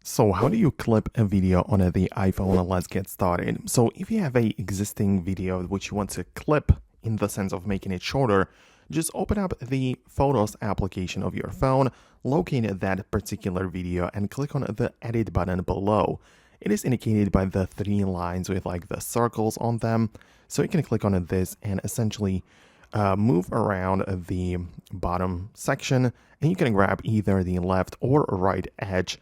So how do you clip a video on the iPhone? Let's get started. So if you have a existing video which you want to clip in the sense of making it shorter, just open up the Photos application of your phone, locate that particular video and click on the edit button below. It is indicated by the three lines with like the circles on them. So you can click on this and essentially move around the bottom section, and you can grab either the left or right edge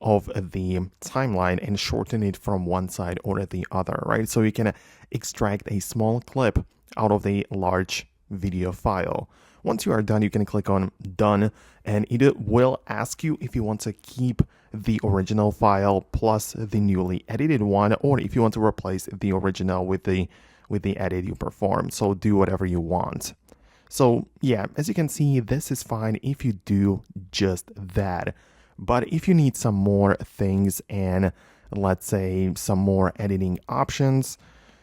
of the timeline and shorten it from one side or the other, right? So you can extract a small clip out of the large video file. Once you are done, you can click on done, and it will ask you if you want to keep the original file plus the newly edited one, or if you want to replace the original with the edit you performed. So do whatever you want. So yeah, as you can see, this is fine if you do just that. But if you need some more things and let's say some more editing options,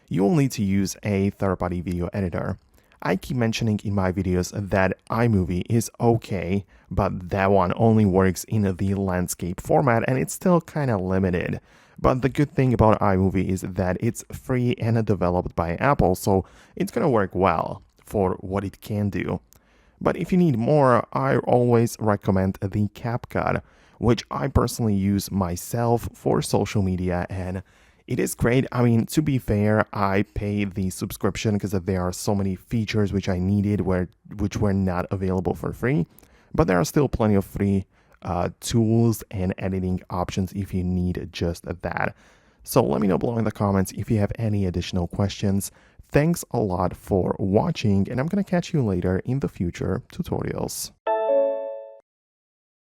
you will need to use a third-party video editor. I keep mentioning in my videos that iMovie is okay, but that one only works in the landscape format and it's still kind of limited. But the good thing about iMovie is that it's free and developed by Apple, so it's gonna work well for what it can do. But if you need more, I always recommend the CapCut, which I personally use myself for social media, and it is great. I mean, to be fair, I paid the subscription because there are so many features which I needed which were not available for free, but there are still plenty of free tools and editing options if you need just that. So let me know below in the comments if you have any additional questions. Thanks a lot for watching, and I'm gonna catch you later in the future tutorials.